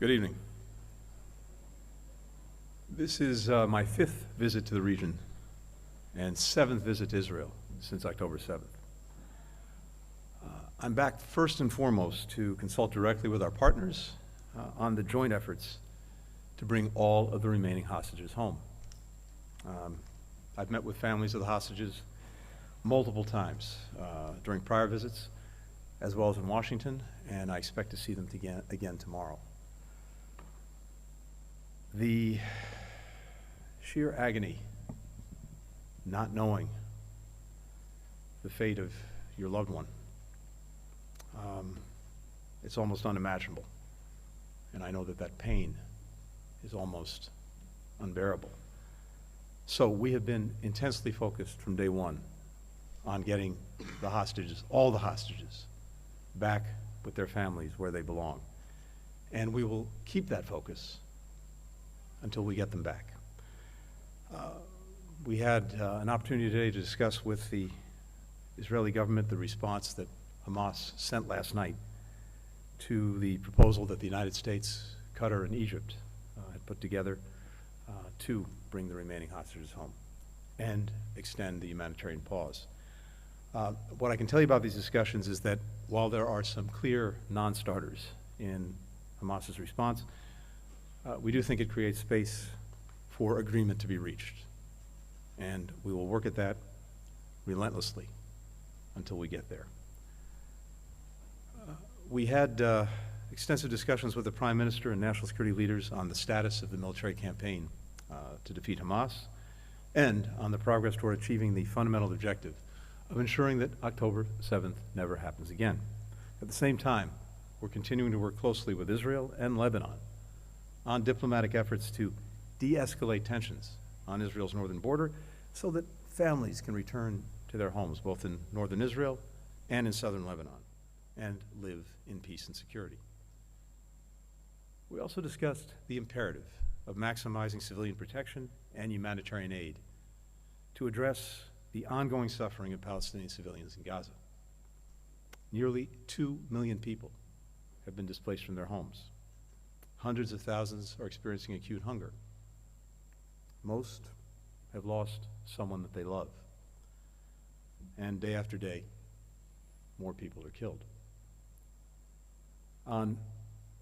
Good evening. This is my fifth visit to the region and seventh visit to Israel since October 7th. I'm back first and foremost to consult directly with our partners on the joint efforts to bring all of the remaining hostages home. I've met with families of the hostages multiple times during prior visits, as well as in Washington, and I expect to see them again tomorrow. The sheer agony, not knowing the fate of your loved one, it's almost unimaginable. And I know that that pain is almost unbearable. So we have been intensely focused from day one on getting the hostages, all the hostages, back with their families where they belong. And we will keep that focus until we get them back. We had an opportunity today to discuss with the Israeli government the response that Hamas sent last night to the proposal that the United States, Qatar, and Egypt had put together to bring the remaining hostages home and extend the humanitarian pause. What I can tell you about these discussions is that while there are some clear non-starters in Hamas's response, we do think it creates space for agreement to be reached. And we will work at that relentlessly until we get there. We had extensive discussions with the Prime Minister and national security leaders on the status of the military campaign to defeat Hamas and on the progress toward achieving the fundamental objective of ensuring that October 7th never happens again. At the same time, we're continuing to work closely with Israel and Lebanon on diplomatic efforts to de-escalate tensions on Israel's northern border so that families can return to their homes, both in northern Israel and in southern Lebanon, and live in peace and security. We also discussed the imperative of maximizing civilian protection and humanitarian aid to address the ongoing suffering of Palestinian civilians in Gaza. Nearly 2 million people have been displaced from their homes. Hundreds of thousands are experiencing acute hunger. Most have lost someone that they love. And day after day, more people are killed. On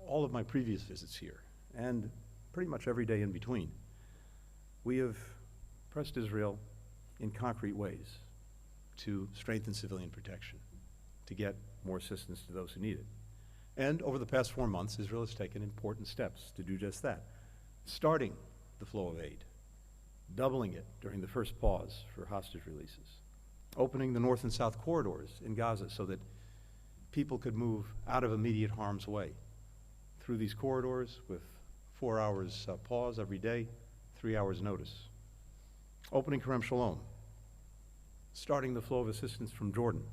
all of my previous visits here, and pretty much every day in between, we have pressed Israel in concrete ways to strengthen civilian protection, to get more assistance to those who need it. And over the past 4 months, Israel has taken important steps to do just that, starting the flow of aid, doubling it during the first pause for hostage releases, opening the north and south corridors in Gaza so that people could move out of immediate harm's way through these corridors with 4 hours pause every day, 3 hours notice. Opening Kerem Shalom, starting the flow of assistance from Jordan,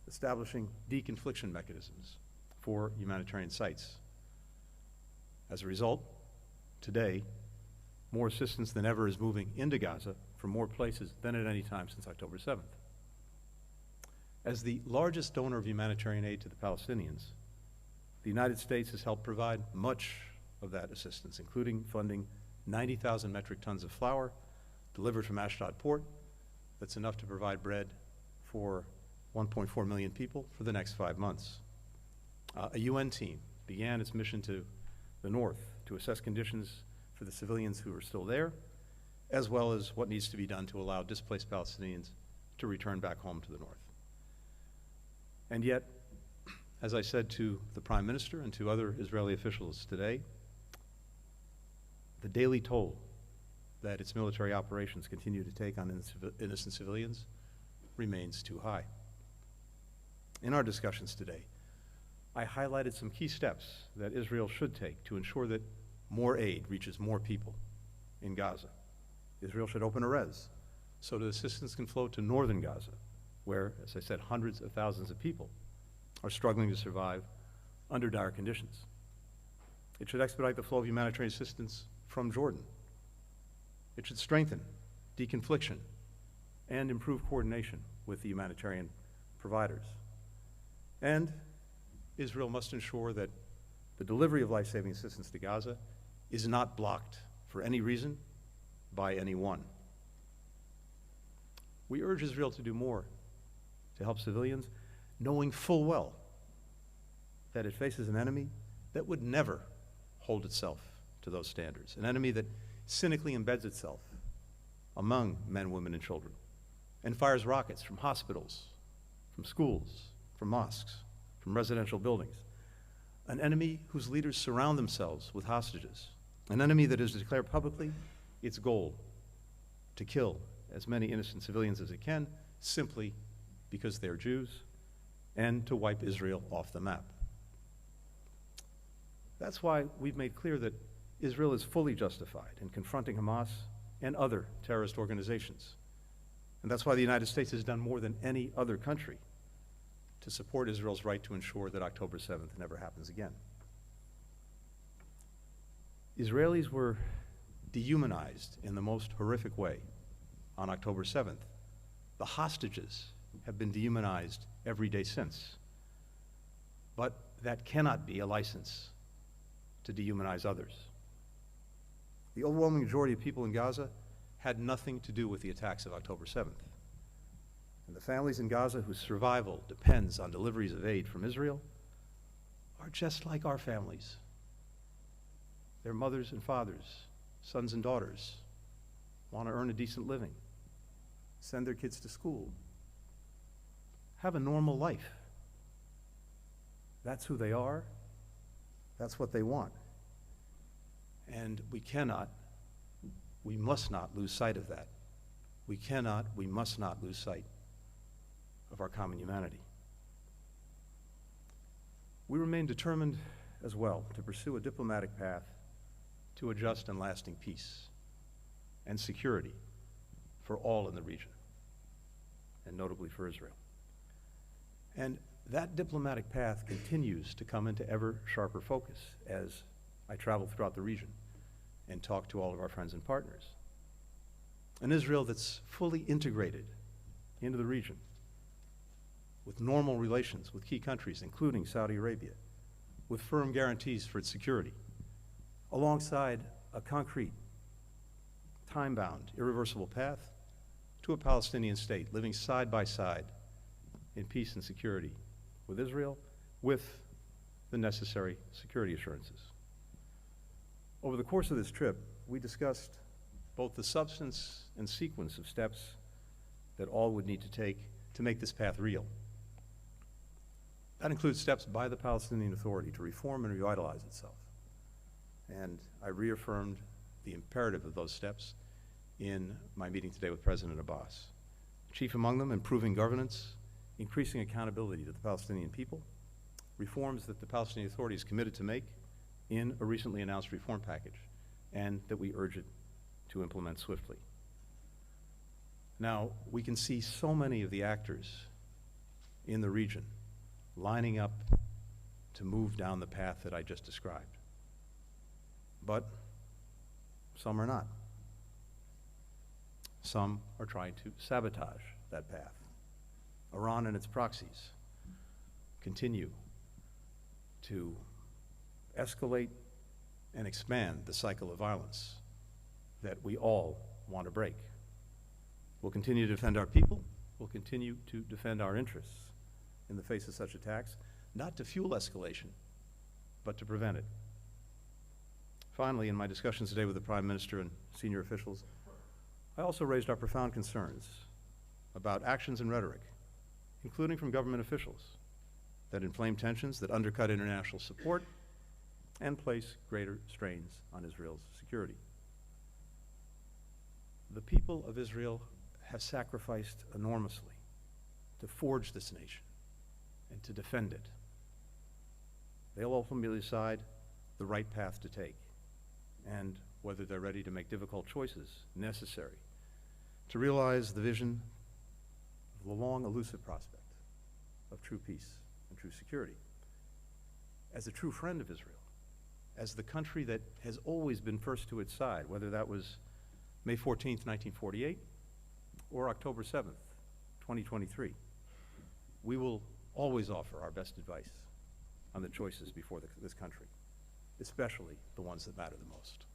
establishing deconfliction mechanisms for humanitarian sites. As a result, today, more assistance than ever is moving into Gaza from more places than at any time since October 7th. As the largest donor of humanitarian aid to the Palestinians, the United States has helped provide much of that assistance, including funding 90,000 metric tons of flour delivered from Ashdod port. That's enough to provide bread for 1.4 million people for the next 5 months. A UN team began its mission to the north to assess conditions for the civilians who are still there, as well as what needs to be done to allow displaced Palestinians to return back home to the north. And yet, as I said to the Prime Minister and to other Israeli officials today, the daily toll that its military operations continue to take on innocent civilians remains too high. In our discussions today, I highlighted some key steps that Israel should take to ensure that more aid reaches more people in Gaza. Israel should open Erez so that assistance can flow to northern Gaza, where, as I said, hundreds of thousands of people are struggling to survive under dire conditions. It should expedite the flow of humanitarian assistance from Jordan. It should strengthen deconfliction and improve coordination with the humanitarian providers. And Israel must ensure that The delivery of life-saving assistance to Gaza is not blocked for any reason by anyone. We urge Israel to do more to help civilians, knowing full well that it faces an enemy that would never hold itself to those standards, an enemy that cynically embeds itself among men, women, and children, and fires rockets from hospitals, from schools, from mosques, from residential buildings, an enemy whose leaders surround themselves with hostages, an enemy that has declared publicly its goal to kill as many innocent civilians as it can simply because they're Jews, and to wipe Israel off the map. That's why we've made clear that Israel is fully justified in confronting Hamas and other terrorist organizations. And that's why the United States has done more than any other country to support Israel's right to ensure that October 7th never happens again. Israelis were dehumanized in the most horrific way on October 7th. The hostages have been dehumanized every day since. But that cannot be a license to dehumanize others. The overwhelming majority of people in Gaza had nothing to do with the attacks of October 7th. And the families in Gaza whose survival depends on deliveries of aid from Israel are just like our families. Their mothers and fathers, sons and daughters, want to earn a decent living, send their kids to school, have a normal life. That's who they are. That's what they want. And we must not lose sight of that. We must not lose sight of our common humanity. We remain determined as well to pursue a diplomatic path to a just and lasting peace and security for all in the region, and notably for Israel. And that diplomatic path continues to come into ever sharper focus as I travel throughout the region and talk to all of our friends and partners. An Israel that's fully integrated into the region with normal relations with key countries, including Saudi Arabia, with firm guarantees for its security, alongside a concrete, time-bound, irreversible path to a Palestinian state living side by side in peace and security with Israel, with the necessary security assurances. Over the course of this trip, we discussed both the substance and sequence of steps that all would need to take to make this path real. That includes steps by the Palestinian Authority to reform and revitalize itself. And I reaffirmed the imperative of those steps in my meeting today with President Abbas. Chief among them, improving governance, increasing accountability to the Palestinian people, reforms that the Palestinian Authority is committed to make in a recently announced reform package, and that we urge it to implement swiftly. Now, we can see so many of the actors in the region lining up to move down the path that I just described. But some are not. Some are trying to sabotage that path. Iran and its proxies continue to escalate and expand the cycle of violence that we all want to break. We'll continue to defend our people. We'll continue to defend our interests in the face of such attacks, not to fuel escalation, but to prevent it. Finally, in my discussions today with the Prime Minister and senior officials, I also raised our profound concerns about actions and rhetoric, including from government officials, that inflame tensions, that undercut international support, and place greater strains on Israel's security. The people of Israel have sacrificed enormously to forge this nation and to defend it. They'll ultimately decide the right path to take, and whether they're ready to make difficult choices necessary to realize the vision of the long, elusive prospect of true peace and true security. As a true friend of Israel, as the country that has always been first to its side, whether that was May 14th, 1948, or October 7th, 2023, we will always offer our best advice on the choices before this country. especially the ones that matter the most.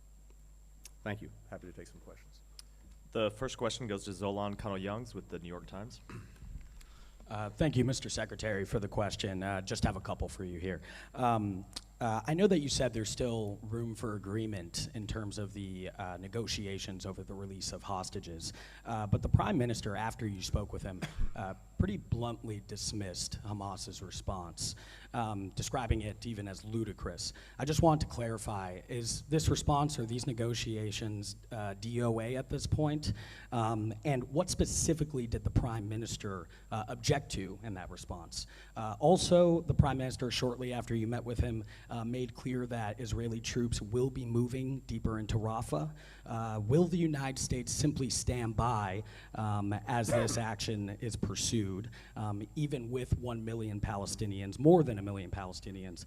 Thank you. Happy to take some questions. The first question goes to Zolan Connell-Youngs with the New York Times. Thank you, Mr. Secretary, for the question. Just have a couple for you here. I know that you said there's still room for agreement in terms of the negotiations over the release of hostages, but the Prime Minister, after you spoke with him, pretty bluntly dismissed Hamas's response, describing it even as ludicrous. I just want to clarify, is this response or these negotiations DOA at this point? And what specifically did the Prime Minister object to in that response? Also, the Prime Minister, shortly after you met with him, made clear that Israeli troops will be moving deeper into Rafah. Will the United States simply stand by as this action is pursued, even with 1 million Palestinians, more than 1 million Palestinians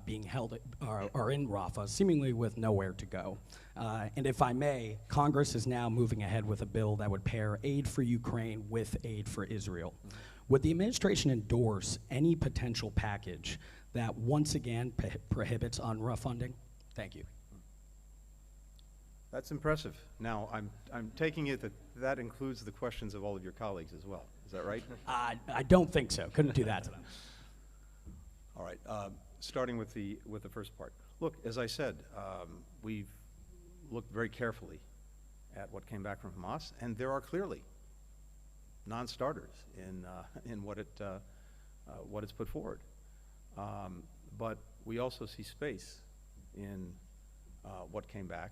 being held are in Rafah, seemingly with nowhere to go? And if I may, Congress is now moving ahead with a bill that would pair aid for Ukraine with aid for Israel. Would the administration endorse any potential package that once again prohibits UNRWA funding? Thank you. That's impressive. Now, I'm taking it that that includes the questions of all of your colleagues as well. Is that right? I don't think so. Couldn't do that to them. All right. Starting with the first part. Look, as I said, we've looked very carefully at what came back from Hamas, and there are clearly non-starters in what it's put forward. But we also see space in what came back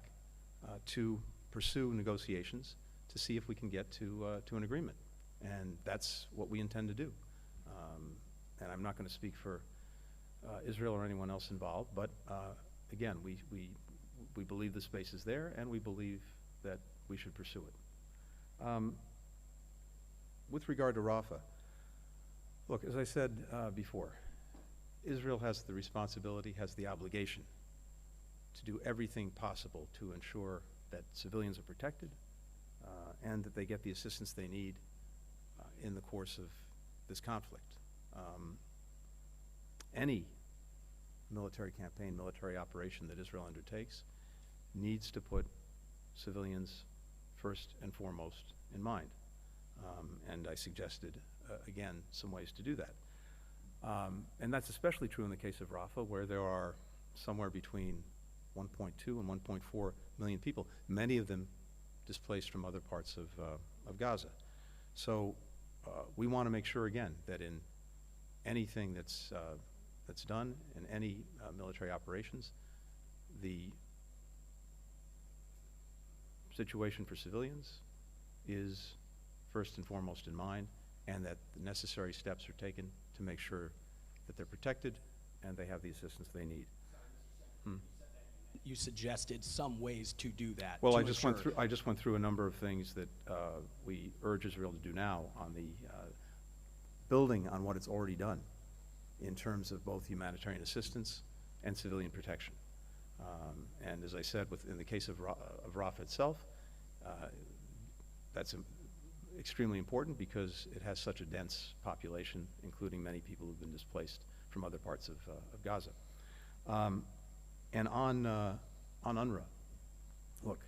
to pursue negotiations to see if we can get to an agreement, and that's what we intend to do. And I'm not going to speak for Israel or anyone else involved, but again, we believe the space is there, and we believe that we should pursue it. With regard to Rafah, look, as I said before, Israel has the responsibility, has the obligation to do everything possible to ensure that civilians are protected and that they get the assistance they need in the course of this conflict. Any military campaign, military operation that Israel undertakes needs to put civilians first and foremost in mind. And I suggested, again, some ways to do that. And that's especially true in the case of Rafah, where there are somewhere between 1.2 and 1.4 million people, many of them displaced from other parts of Gaza. So we want to make sure, again, that in anything that's done, in any military operations, the situation for civilians is first and foremost in mind, and that the necessary steps are taken to make sure that they're protected and they have the assistance they need. You suggested some ways to do that. Well, I just went through a number of things that we urge Israel to do now on the building on what it's already done in terms of both humanitarian assistance and civilian protection. And as I said, in the case of Rafah itself, that's extremely important because it has such a dense population, including many people who've been displaced from other parts of Gaza. And on UNRWA, look,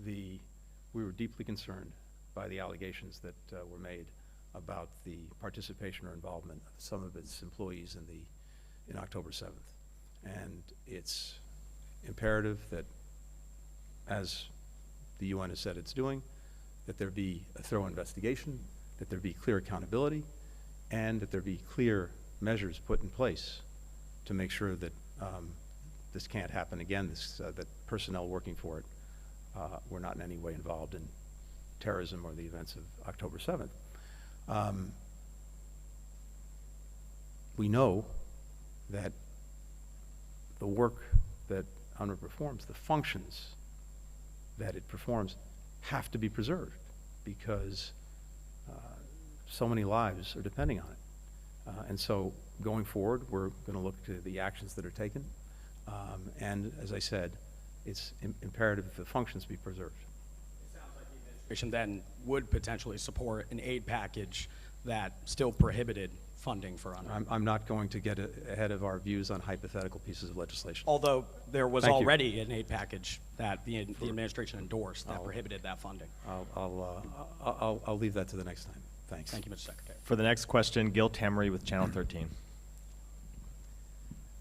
we were deeply concerned by the allegations that were made about the participation or involvement of some of its employees in October 7th. And it's imperative that, as the UN has said it's doing, that there be a thorough investigation, that there be clear accountability, and that there be clear measures put in place to make sure that this can't happen again, that personnel working for it were not in any way involved in terrorism or the events of October 7th. We know that the work that UNRWA performs, the functions that it performs, have to be preserved because so many lives are depending on it. And so going forward, we're going to look to the actions that are taken. And as I said, it's imperative that the functions be preserved. It sounds like the administration then would potentially support an aid package that still prohibited funding for UNRWA. I'm not going to get ahead of our views on hypothetical pieces of legislation. Although there was Thank you. already an aid package that the administration endorsed that prohibited that funding. I'll leave that to the next time. Thanks. Thank you, Mr. Secretary. For the next question, Gil Tamery with Channel 13.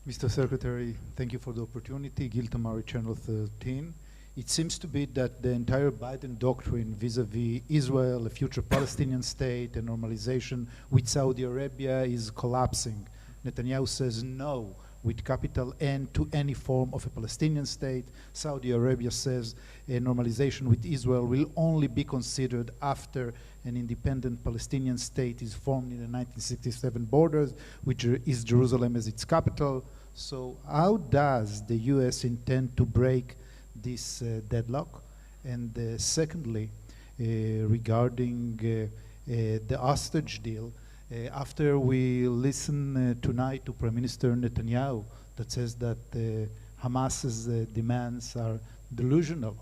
Mr. Secretary, thank you for the opportunity. Gil Tamari, Channel 13. It seems to be that the entire Biden doctrine vis-a-vis Israel, a future Palestinian state, and normalization with Saudi Arabia is collapsing. Netanyahu says no with capital N to any form of a Palestinian state. Saudi Arabia says a normalization with Israel will only be considered after an independent Palestinian state is formed in the 1967 borders, which is Jerusalem as its capital. So how does the U.S. intend to break this deadlock? And secondly, regarding the hostage deal, after we listen tonight to Prime Minister Netanyahu that says that Hamas's demands are delusional,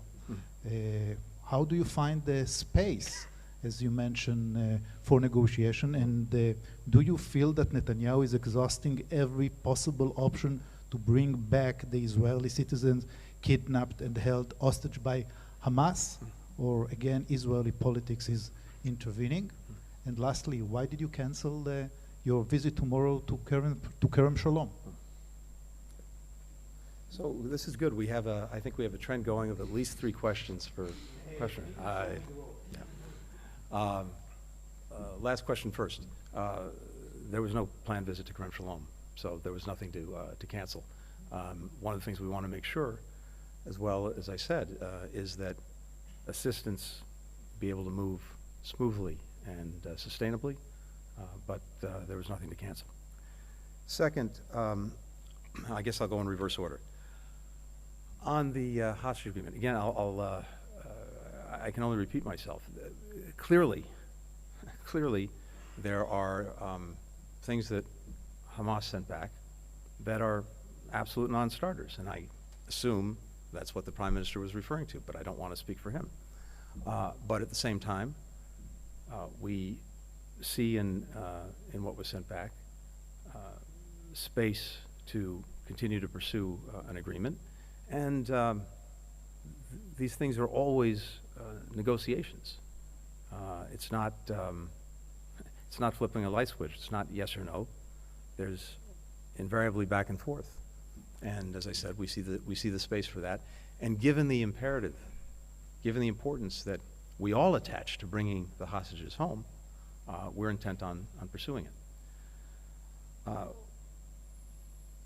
how do you find the space, as you mentioned, for negotiation? And do you feel that Netanyahu is exhausting every possible option to bring back the Israeli citizens kidnapped and held hostage by Hamas? Or again, Israeli politics is intervening? And lastly, why did you cancel your visit tomorrow to Kerem Shalom? So this is good. We have I think we have a trend going of at least 3 questions per question. Last question first. There was no planned visit to Kerem Shalom, so there was nothing to cancel. One of the things we want to make sure, as well as I said, is that assistance be able to move smoothly and sustainably, but there was nothing to cancel. Second, I guess I'll go in reverse order. On the hostage agreement, again, I can only repeat myself. Clearly, there are things that Hamas sent back that are absolute non-starters, and I assume that's what the Prime Minister was referring to, but I don't want to speak for him. But at the same time, we see in what was sent back space to continue to pursue an agreement, and these things are always negotiations. It's not flipping a light switch. It's not yes or no. There's invariably back and forth, and as I said, we see the space for that. And given the imperative, given the importance that we all attach to bringing the hostages home, we're intent on pursuing it.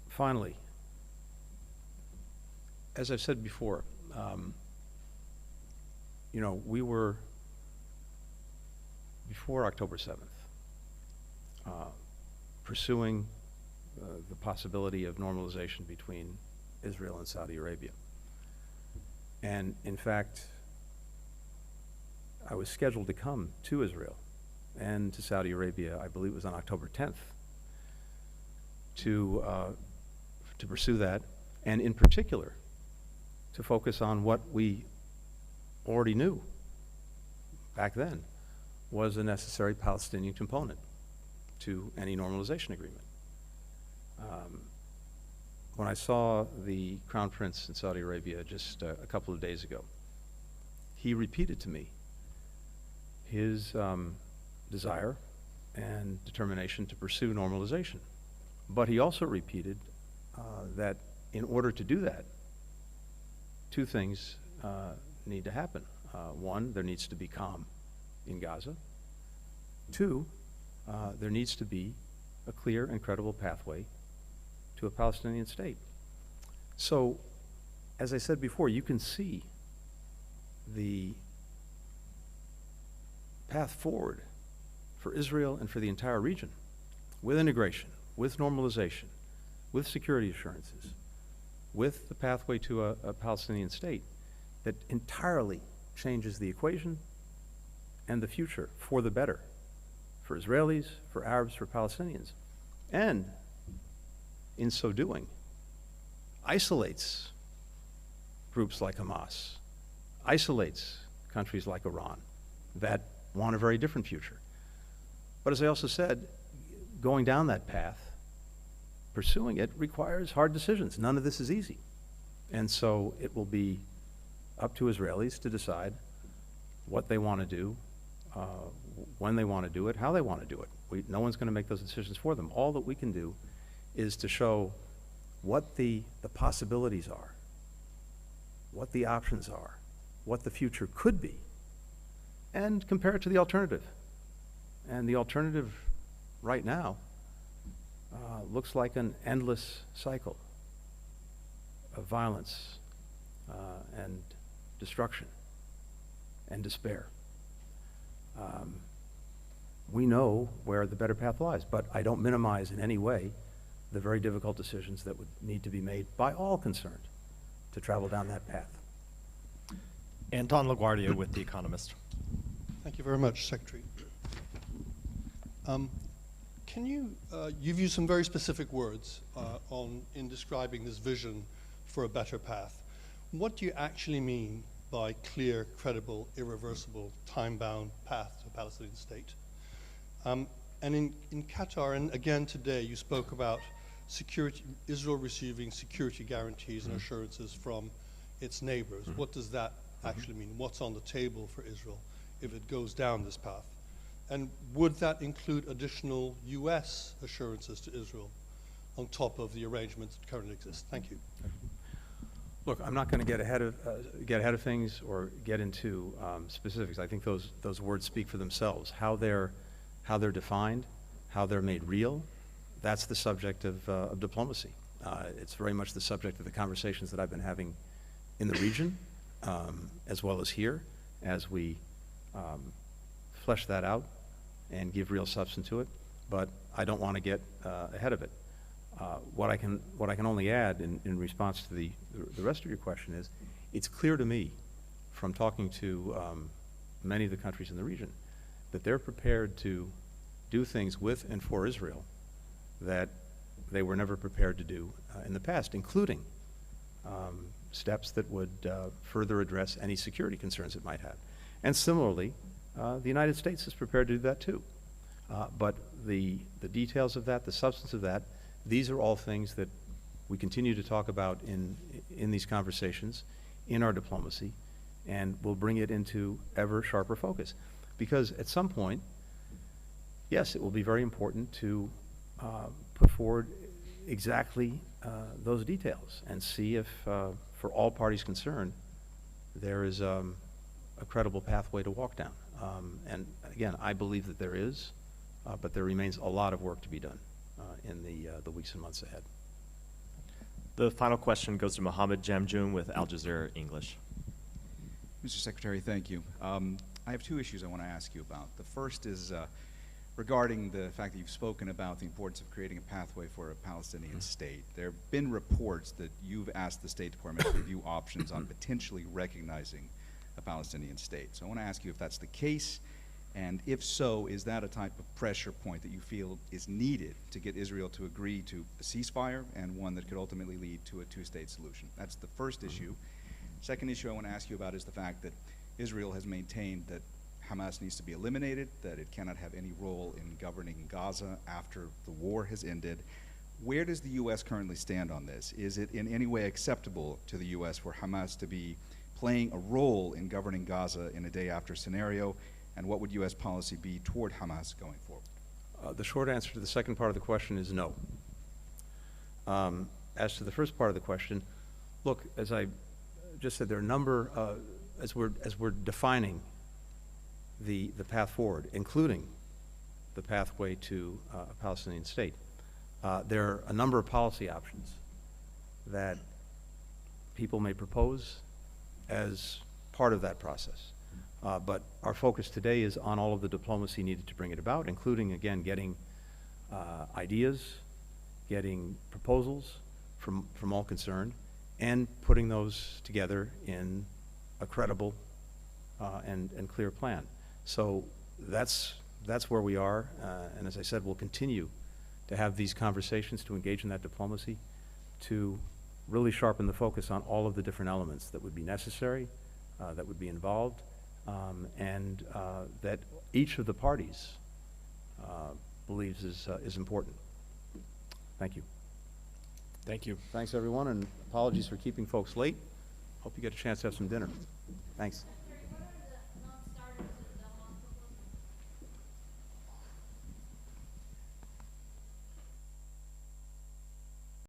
Finally, as I've said before, we were, before October 7th, pursuing the possibility of normalization between Israel and Saudi Arabia. And in fact, I was scheduled to come to Israel and to Saudi Arabia, I believe it was on October 10th, to pursue that, and in particular, to focus on what we already knew back then was a necessary Palestinian component to any normalization agreement. When I saw the Crown Prince in Saudi Arabia just a couple of days ago, he repeated to me his desire and determination to pursue normalization. But he also repeated that in order to do that, 2 things need to happen. 1, there needs to be calm in Gaza. 2, there needs to be a clear and credible pathway to a Palestinian state. So, as I said before, you can see the path forward for Israel and for the entire region with integration, with normalization, with security assurances, with the pathway to a Palestinian state that entirely changes the equation and the future for the better, for Israelis, for Arabs, for Palestinians, and in so doing, isolates groups like Hamas, isolates countries like Iran that want a very different future. But as I also said, going down that path, pursuing it, requires hard decisions. None of this is easy. And so it will be up to Israelis to decide what they want to do, when they want to do it, how they want to do it. No one's going to make those decisions for them. All that we can do is to show what the possibilities are, what the options are, what the future could be, and compare it to the alternative. And the alternative right now looks like an endless cycle of violence and destruction and despair. We know where the better path lies, but I don't minimize in any way the very difficult decisions that would need to be made by all concerned to travel down that path. Anton LaGuardia with The Economist. Thank you very much, Secretary. Can you, you've used some very specific words in describing this vision for a better path. What do you actually mean by clear, credible, irreversible, time-bound path to a Palestinian state? And in Qatar, and again today, you spoke about security, Israel receiving security guarantees and assurances from its neighbors. What does that actually mean? What's on the table for Israel if it goes down this path? And would that include additional US assurances to Israel on top of the arrangements that currently exist? Thank you. Look, I'm not going to get ahead of things or get into specifics. I think those words speak for themselves. How they're defined, how they're made real, that's the subject of diplomacy. It's very much the subject of the conversations that I've been having in the region, as well as here, as we flesh that out and give real substance to it. But I don't want to get ahead of it. What I can only add in response to the rest of your question is, it's clear to me from talking to many of the countries in the region that they're prepared to do things with and for Israel that they were never prepared to do in the past, including steps that would further address any security concerns it might have. And similarly, the United States is prepared to do that too. But the details of that, the substance of that, these are all things that we continue to talk about in these conversations, in our diplomacy, and we'll bring it into ever sharper focus. Because at some point, yes, it will be very important to put forward exactly those details and see if, for all parties concerned, there is a credible pathway to walk down. And again, I believe that there is, but there remains a lot of work to be done in the weeks and months ahead. The final question goes to Mohammed Jamjoon with Al Jazeera English. Mr. Secretary, thank you. I have two issues I want to ask you about. The first is regarding the fact that you've spoken about the importance of creating a pathway for a Palestinian state. There have been reports that you've asked the State Department to review options on potentially recognizing a Palestinian state. So I want to ask you if that's the case, and if so, is that a type of pressure point that you feel is needed to get Israel to agree to a ceasefire and one that could ultimately lead to a two-state solution? That's the first issue. Second issue I want to ask you about is the fact that Israel has maintained that Hamas needs to be eliminated, that it cannot have any role in governing Gaza after the war has ended. Where does the U.S. currently stand on this? Is it in any way acceptable to the U.S. for Hamas to be playing a role in governing Gaza in a day-after scenario? And what would U.S. policy be toward Hamas going forward? The short answer to the second part of the question is no. As to the first part of the question, look, as I just said, there are a number, as we're defining the path forward, including the pathway to a Palestinian state, there are a number of policy options that people may propose as part of that process. But our focus today is on all of the diplomacy needed to bring it about, including, again, getting ideas, getting proposals from all concerned, and putting those together in a credible and clear plan. So that's where we are, and as I said, we'll continue to have these conversations, to engage in that diplomacy, to really sharpen the focus on all of the different elements that would be necessary, that would be involved, and that each of the parties, believes is important. Thank you. Thank you. Thanks, everyone, and apologies for keeping folks late. Hope you get a chance to have some dinner. Thanks.